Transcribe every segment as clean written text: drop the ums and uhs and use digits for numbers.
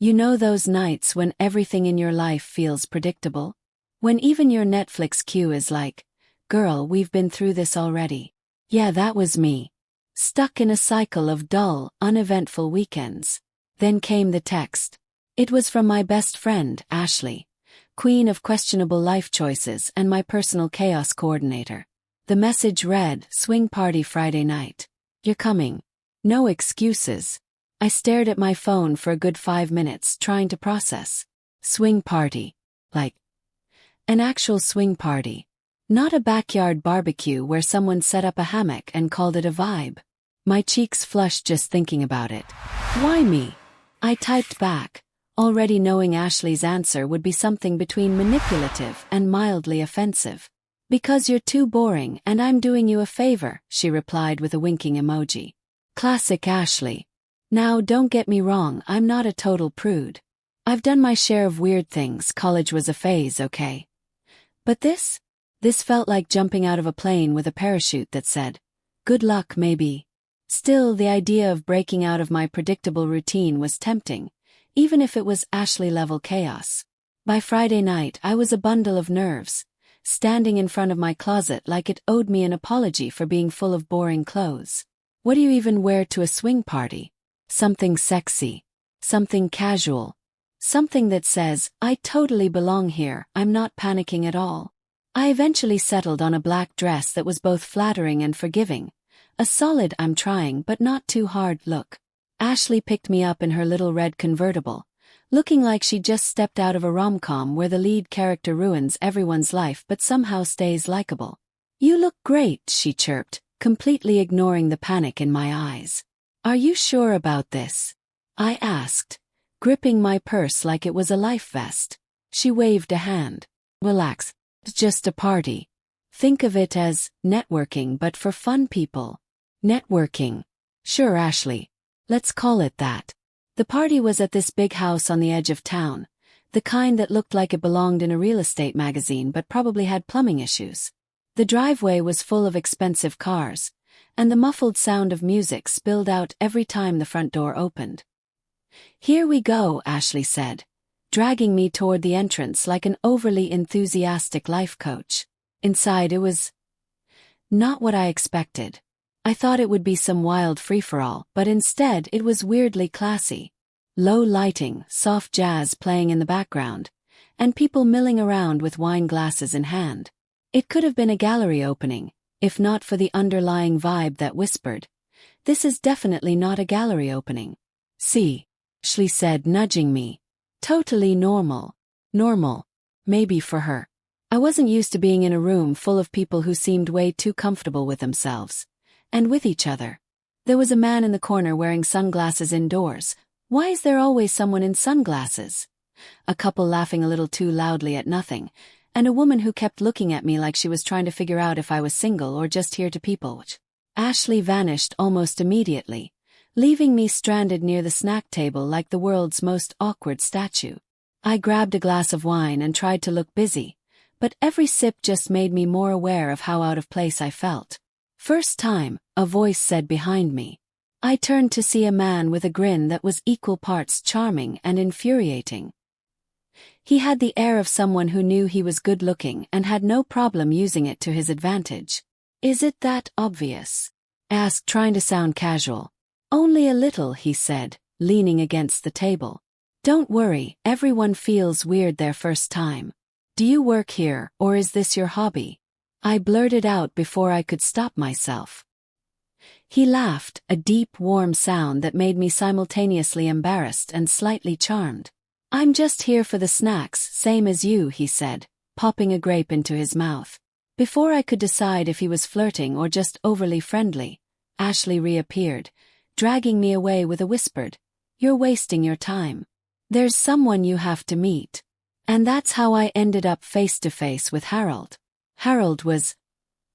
You know those nights when everything in your life feels predictable? When even your Netflix queue is like, girl, we've been through this already. Yeah, that was me. Stuck in a cycle of dull, uneventful weekends. Then came the text. It was from my best friend, Ashley, queen of questionable life choices and my personal chaos coordinator. The message read, "Swing party Friday night. You're coming. No excuses." I stared at my phone for a good 5 minutes trying to process. Swing party. Like an actual swing party. Not a backyard barbecue where someone set up a hammock and called it a vibe. My cheeks flushed just thinking about it. Why me? I typed back, already knowing Ashley's answer would be something between manipulative and mildly offensive. "Because you're too boring and I'm doing you a favor," she replied with a winking emoji. Classic Ashley. Now don't get me wrong, I'm not a total prude. I've done my share of weird things, college was a phase, okay? But this felt like jumping out of a plane with a parachute that said, "Good luck, maybe." Still, the idea of breaking out of my predictable routine was tempting, even if it was Ashley-level chaos. By Friday night, I was a bundle of nerves, standing in front of my closet like it owed me an apology for being full of boring clothes. What do you even wear to a swing party? Something sexy. Something casual. Something that says, "I totally belong here, I'm not panicking at all." I eventually settled on a black dress that was both flattering and forgiving. A solid "I'm trying but not too hard" look. Ashley picked me up in her little red convertible, looking like she just stepped out of a rom-com where the lead character ruins everyone's life but somehow stays likable. "You look great," she chirped, completely ignoring the panic in my eyes. "Are you sure about this?" I asked, gripping my purse like it was a life vest. She waved a hand. "Relax. It's just a party. Think of it as networking but for fun people." Networking. Sure, Ashley. Let's call it that. The party was at this big house on the edge of town, the kind that looked like it belonged in a real estate magazine but probably had plumbing issues. The driveway was full of expensive cars, and the muffled sound of music spilled out every time the front door opened. "Here we go," Ashley said, dragging me toward the entrance like an overly enthusiastic life coach. Inside it was not what I expected. I thought it would be some wild free-for-all, but instead it was weirdly classy. Low lighting, soft jazz playing in the background, and people milling around with wine glasses in hand. It could have been a gallery opening, if not for the underlying vibe that whispered, "This is definitely not a gallery opening." "See," Ashley said, nudging me. Totally normal. Normal. Maybe for her. I wasn't used to being in a room full of people who seemed way too comfortable with themselves. And with each other. There was a man in the corner wearing sunglasses indoors. Why is there always someone in sunglasses? A couple laughing a little too loudly at nothing, and a woman who kept looking at me like she was trying to figure out if I was single or just here to people. Ashley vanished almost immediately, leaving me stranded near the snack table like the world's most awkward statue. I grabbed a glass of wine and tried to look busy, but every sip just made me more aware of how out of place I felt. "First time," a voice said behind me. I turned to see a man with a grin that was equal parts charming and infuriating. He had the air of someone who knew he was good-looking and had no problem using it to his advantage. "Is it that obvious?" I asked, trying to sound casual. "Only a little," he said, leaning against the table. "Don't worry, everyone feels weird their first time. Do you work here, or is this your hobby?" I blurted out before I could stop myself. He laughed, a deep, warm sound that made me simultaneously embarrassed and slightly charmed. "I'm just here for the snacks, same as you," he said, popping a grape into his mouth. Before I could decide if he was flirting or just overly friendly, Ashley reappeared, dragging me away with a whispered, "You're wasting your time. There's someone you have to meet." And that's how I ended up face to face with Harold. Harold was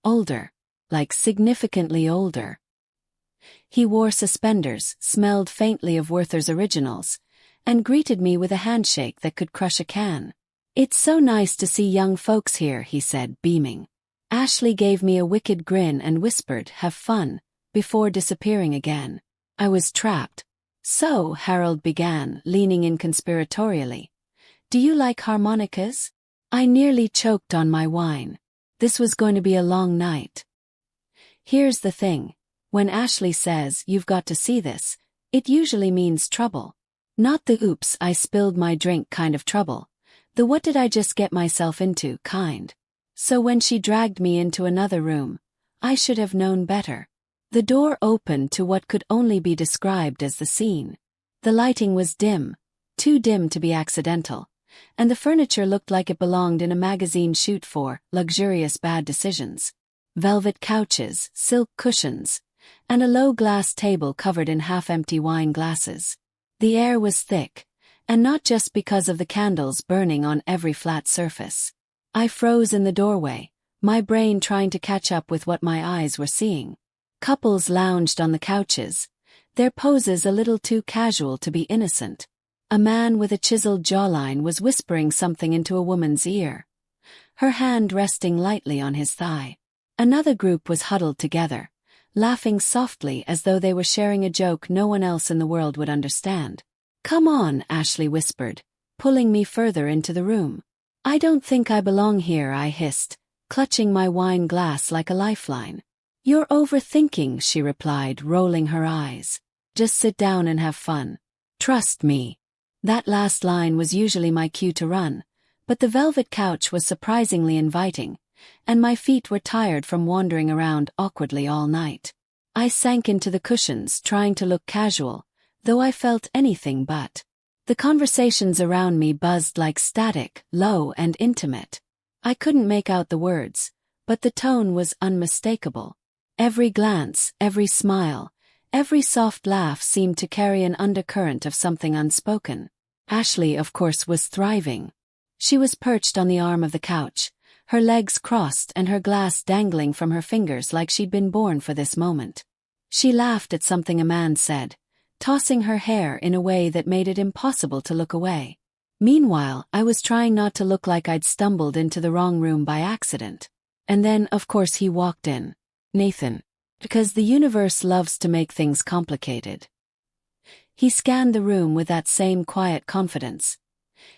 older, like significantly older. He wore suspenders, smelled faintly of Werther's Originals, and greeted me with a handshake that could crush a can. "It's so nice to see young folks here," he said, beaming. Ashley gave me a wicked grin and whispered, "Have fun," before disappearing again. I was trapped. So, Harold began, leaning in conspiratorially. Do you like harmonicas? I nearly choked on my wine. This was going to be a long night. Here's the thing. When Ashley says, you've got to see this, it usually means trouble. Not the oops, I spilled my drink kind of trouble. The what did I just get myself into kind. So when she dragged me into another room, I should have known better. The door opened to what could only be described as the scene. The lighting was dim, too dim to be accidental, and the furniture looked like it belonged in a magazine shoot for luxurious bad decisions. Velvet couches, silk cushions, and a low glass table covered in half-empty wine glasses. The air was thick, and not just because of the candles burning on every flat surface. I froze in the doorway, my brain trying to catch up with what my eyes were seeing. Couples lounged on the couches, their poses a little too casual to be innocent. A man with a chiseled jawline was whispering something into a woman's ear, her hand resting lightly on his thigh. Another group was huddled together, laughing softly as though they were sharing a joke no one else in the world would understand. Come on, Ashley whispered, pulling me further into the room. I don't think I belong here, I hissed, clutching my wine glass like a lifeline. You're overthinking, she replied, rolling her eyes. Just sit down and have fun. Trust me. That last line was usually my cue to run, but the velvet couch was surprisingly inviting, and my feet were tired from wandering around awkwardly all night. I sank into the cushions, trying to look casual, though I felt anything but. The conversations around me buzzed like static, low and intimate. I couldn't make out the words, but the tone was unmistakable. Every glance, every smile, every soft laugh seemed to carry an undercurrent of something unspoken. Ashley, of course, was thriving. She was perched on the arm of the couch, her legs crossed and her glass dangling from her fingers like she'd been born for this moment. She laughed at something a man said, tossing her hair in a way that made it impossible to look away. Meanwhile, I was trying not to look like I'd stumbled into the wrong room by accident. And then, of course, he walked in. Nathan. Because the universe loves to make things complicated. He scanned the room with that same quiet confidence,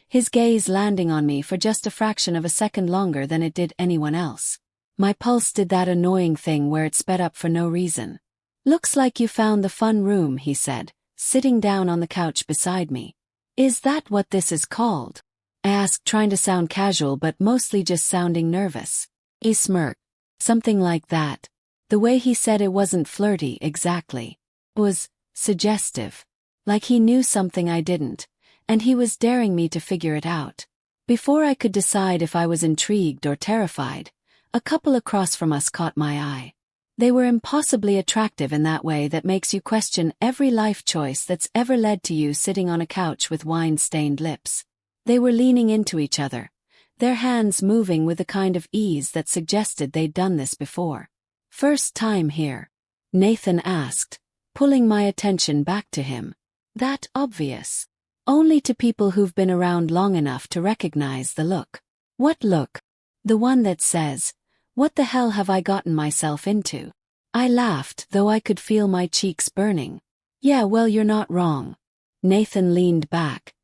his gaze landing on me for just a fraction of a second longer than it did anyone else. My pulse did that annoying thing where it sped up for no reason. Looks like you found the fun room, he said, sitting down on the couch beside me. Is that what this is called? I asked, trying to sound casual but mostly just sounding nervous. He smirked. Something like that. The way he said it wasn't flirty exactly. It was suggestive. Like he knew something I didn't, and he was daring me to figure it out. Before I could decide if I was intrigued or terrified, a couple across from us caught my eye. They were impossibly attractive in that way that makes you question every life choice that's ever led to you sitting on a couch with wine-stained lips. They were leaning into each other, their hands moving with the kind of ease that suggested they'd done this before. First time here? Nathan asked, pulling my attention back to him. That obvious? Only to people who've been around long enough to recognize the look. What look? The one that says, "What the hell have I gotten myself into?" I laughed, though I could feel my cheeks burning. Yeah, well, you're not wrong. Nathan leaned back,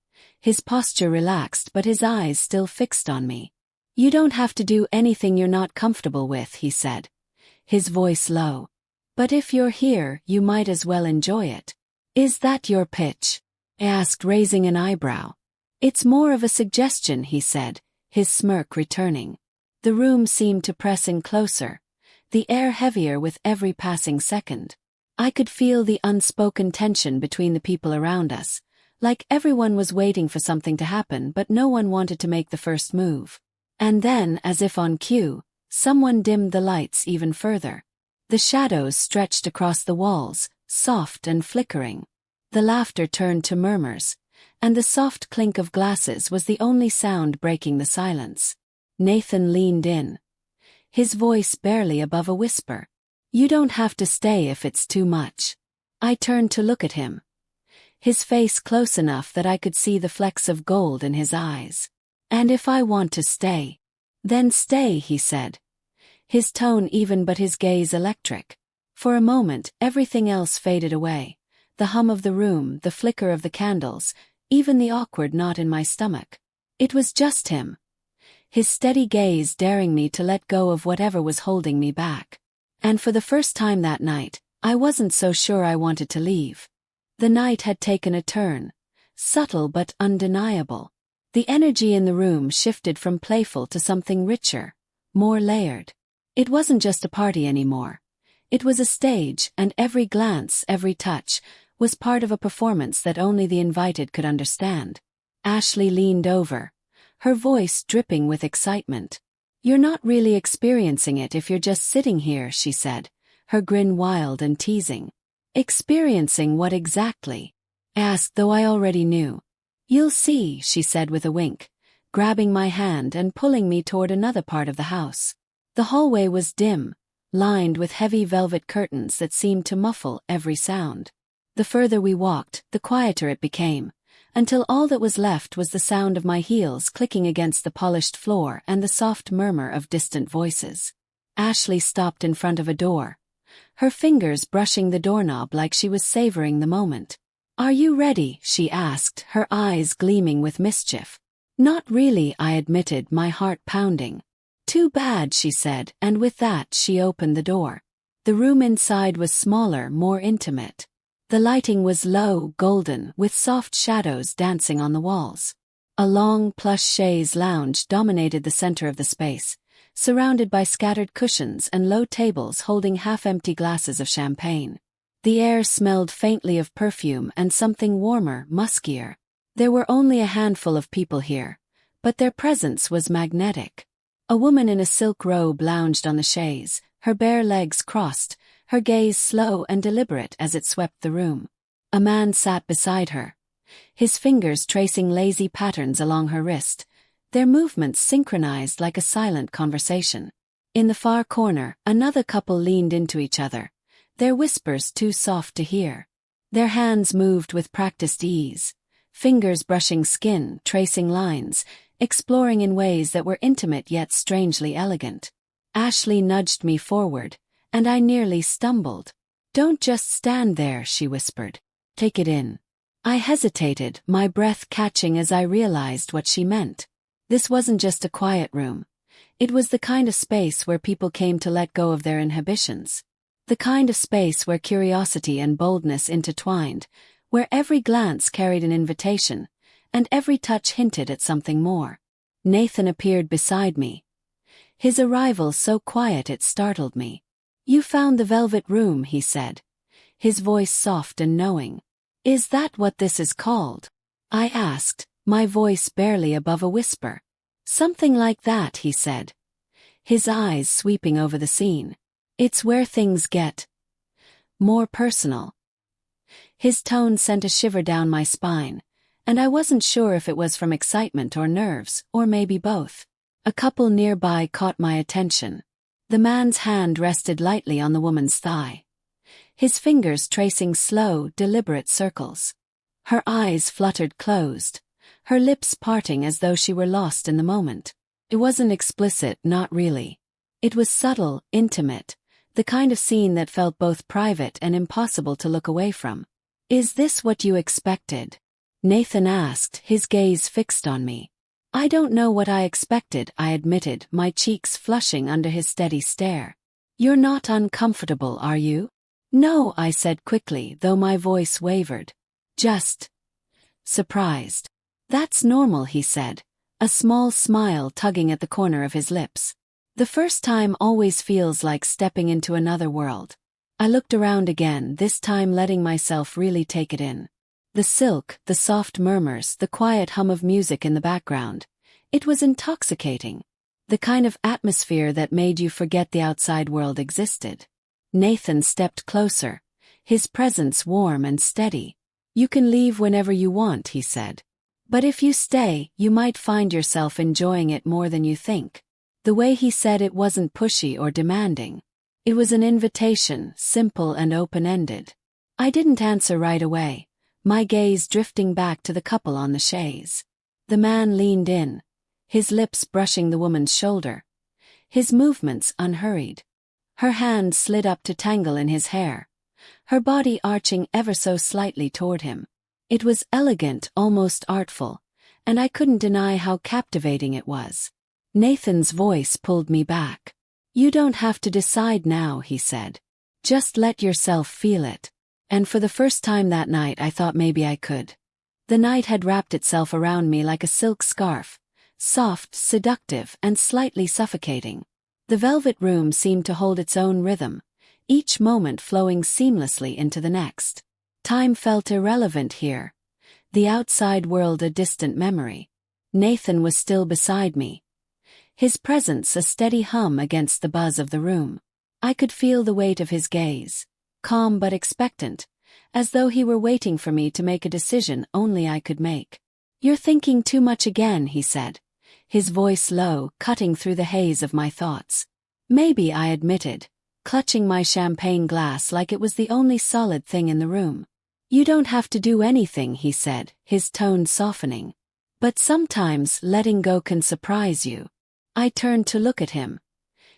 his posture relaxed but his eyes still fixed on me. You don't have to do anything you're not comfortable with, he said, his voice low. But if you're here, you might as well enjoy it. Is that your pitch? I asked, raising an eyebrow. It's more of a suggestion, he said, his smirk returning. The room seemed to press in closer, the air heavier with every passing second. I could feel the unspoken tension between the people around us, like everyone was waiting for something to happen but no one wanted to make the first move. And then, as if on cue, someone dimmed the lights even further. The shadows stretched across the walls, soft and flickering. The laughter turned to murmurs, and the soft clink of glasses was the only sound breaking the silence. Nathan leaned in, his voice barely above a whisper. You don't have to stay if it's too much. I turned to look at him, his face close enough that I could see the flecks of gold in his eyes. And if I want to stay, then stay, he said, his tone even but his gaze electric. For a moment, everything else faded away, the hum of the room, the flicker of the candles, even the awkward knot in my stomach. It was just him. His steady gaze daring me to let go of whatever was holding me back. And for the first time that night, I wasn't so sure I wanted to leave. The night had taken a turn, subtle but undeniable. The energy in the room shifted from playful to something richer, more layered. It wasn't just a party anymore. It was a stage, and every glance, every touch, was part of a performance that only the invited could understand. Ashley leaned over, her voice dripping with excitement. "You're not really experiencing it if you're just sitting here," she said, her grin wild and teasing. "Experiencing what exactly?" I asked, though I already knew. "You'll see," she said with a wink, grabbing my hand and pulling me toward another part of the house. The hallway was dim, lined with heavy velvet curtains that seemed to muffle every sound. The further we walked, the quieter it became, until all that was left was the sound of my heels clicking against the polished floor and the soft murmur of distant voices. Ashley stopped in front of a door, her fingers brushing the doorknob like she was savoring the moment. "Are you ready?" she asked, her eyes gleaming with mischief. "Not really," I admitted, my heart pounding. "Too bad," she said, and with that she opened the door. The room inside was smaller, more intimate. The lighting was low, golden, with soft shadows dancing on the walls. A long, plush chaise lounge dominated the center of the space, surrounded by scattered cushions and low tables holding half-empty glasses of champagne. The air smelled faintly of perfume and something warmer, muskier. There were only a handful of people here, but their presence was magnetic. A woman in a silk robe lounged on the chaise, her bare legs crossed, her gaze slow and deliberate as it swept the room. A man sat beside her, his fingers tracing lazy patterns along her wrist, their movements synchronized like a silent conversation. In the far corner, another couple leaned into each other, their whispers too soft to hear. Their hands moved with practiced ease, fingers brushing skin, tracing lines, exploring in ways that were intimate yet strangely elegant. Ashley nudged me forward, and I nearly stumbled. "Don't just stand there," she whispered. "Take it in." I hesitated, my breath catching as I realized what she meant. This wasn't just a quiet room. It was the kind of space where people came to let go of their inhibitions. The kind of space where curiosity and boldness intertwined, where every glance carried an invitation, and every touch hinted at something more. Nathan appeared beside me. His arrival so quiet it startled me. "You found the velvet room," he said, his voice soft and knowing. "Is that what this is called?" I asked, my voice barely above a whisper. "Something like that," he said, his eyes sweeping over the scene. "It's where things get more personal." His tone sent a shiver down my spine, and I wasn't sure if it was from excitement or nerves, or maybe both. A couple nearby caught my attention. The man's hand rested lightly on the woman's thigh, his fingers tracing slow, deliberate circles. Her eyes fluttered closed, her lips parting as though she were lost in the moment. It wasn't explicit, not really. It was subtle, intimate, the kind of scene that felt both private and impossible to look away from. "Is this what you expected?" Nathan asked, his gaze fixed on me. "I don't know what I expected," I admitted, my cheeks flushing under his steady stare. "You're not uncomfortable, are you?" "No," I said quickly, though my voice wavered. "Just surprised." "That's normal," he said, a small smile tugging at the corner of his lips. "The first time always feels like stepping into another world." I looked around again, this time letting myself really take it in. The silk, the soft murmurs, the quiet hum of music in the background. It was intoxicating. The kind of atmosphere that made you forget the outside world existed. Nathan stepped closer, his presence warm and steady. "You can leave whenever you want," he said. "But if you stay, you might find yourself enjoying it more than you think." The way he said it wasn't pushy or demanding. It was an invitation, simple and open-ended. I didn't answer right away, my gaze drifting back to the couple on the chaise. The man leaned in, his lips brushing the woman's shoulder, his movements unhurried. Her hand slid up to tangle in his hair, her body arching ever so slightly toward him. It was elegant, almost artful, and I couldn't deny how captivating it was. Nathan's voice pulled me back. "You don't have to decide now," he said. "Just let yourself feel it." And for the first time that night I thought maybe I could. The night had wrapped itself around me like a silk scarf, soft, seductive, and slightly suffocating. The velvet room seemed to hold its own rhythm, each moment flowing seamlessly into the next. Time felt irrelevant here, the outside world a distant memory. Nathan was still beside me, his presence a steady hum against the buzz of the room. I could feel the weight of his gaze, calm but expectant, as though he were waiting for me to make a decision only I could make. "You're thinking too much again," he said, his voice low, cutting through the haze of my thoughts. "Maybe," I admitted, clutching my champagne glass like it was the only solid thing in the room. "You don't have to do anything," he said, his tone softening. "But sometimes letting go can surprise you." I turned to look at him,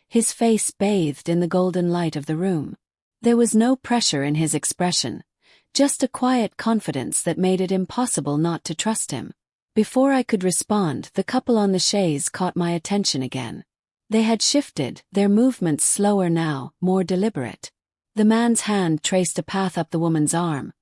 his face bathed in the golden light of the room. There was no pressure in his expression, just a quiet confidence that made it impossible not to trust him. Before I could respond, the couple on the chaise caught my attention again. They had shifted, their movements slower now, more deliberate. The man's hand traced a path up the woman's arm,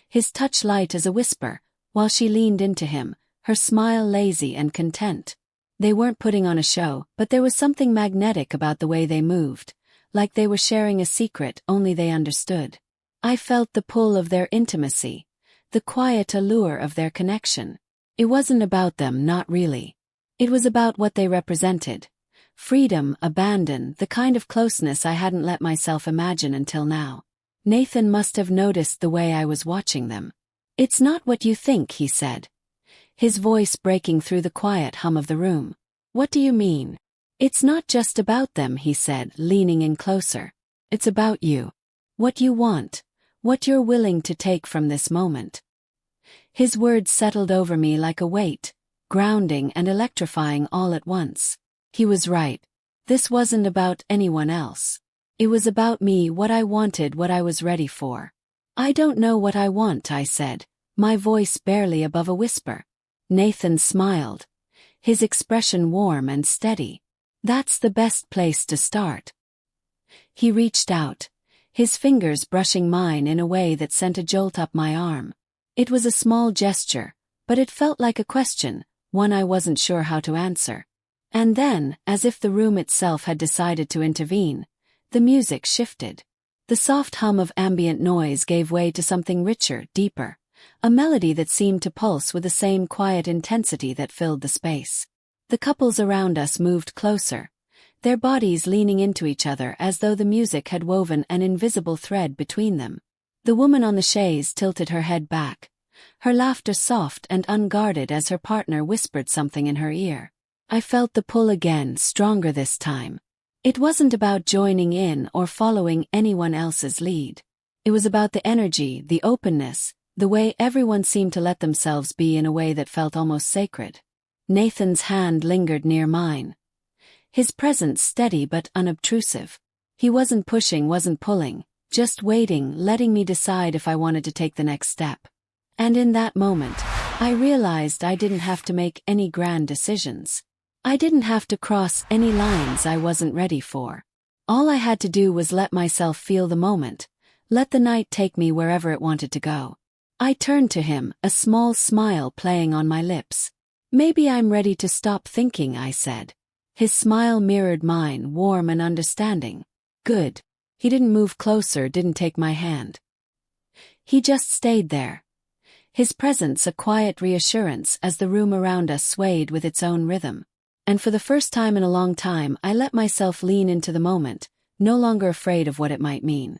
his touch light as a whisper, while she leaned into him, her smile lazy and content. They weren't putting on a show, but there was something magnetic about the way they moved, like they were sharing a secret only they understood. I felt the pull of their intimacy, the quiet allure of their connection. It wasn't about them, not really. It was about what they represented. Freedom, abandon, the kind of closeness I hadn't let myself imagine until now. Nathan must have noticed the way I was watching them. "It's not what you think," he said, his voice breaking through the quiet hum of the room. "What do you mean?" "It's not just about them," he said, leaning in closer. "It's about you. What you want, what you're willing to take from this moment." His words settled over me like a weight, grounding and electrifying all at once. He was right. This wasn't about anyone else. It was about me, what I wanted, what I was ready for. "I don't know what I want," I said, my voice barely above a whisper. Nathan smiled, his expression warm and steady. "That's the best place to start." He reached out, his fingers brushing mine in a way that sent a jolt up my arm. It was a small gesture, but it felt like a question, one I wasn't sure how to answer. And then, as if the room itself had decided to intervene, the music shifted. The soft hum of ambient noise gave way to something richer, deeper, a melody that seemed to pulse with the same quiet intensity that filled the space. The couples around us moved closer, their bodies leaning into each other as though the music had woven an invisible thread between them. The woman on the chaise tilted her head back, her laughter soft and unguarded as her partner whispered something in her ear. I felt the pull again, stronger this time. It wasn't about joining in or following anyone else's lead. It was about the energy, the openness, the way everyone seemed to let themselves be in a way that felt almost sacred. Nathan's hand lingered near mine, his presence steady but unobtrusive. He wasn't pushing, wasn't pulling, just waiting, letting me decide if I wanted to take the next step. And in that moment, I realized I didn't have to make any grand decisions. I didn't have to cross any lines I wasn't ready for. All I had to do was let myself feel the moment, let the night take me wherever it wanted to go. I turned to him, a small smile playing on my lips. "Maybe I'm ready to stop thinking," I said. His smile mirrored mine, warm and understanding. "Good." He didn't move closer, didn't take my hand. He just stayed there, his presence a quiet reassurance as the room around us swayed with its own rhythm. And for the first time in a long time I let myself lean into the moment, no longer afraid of what it might mean.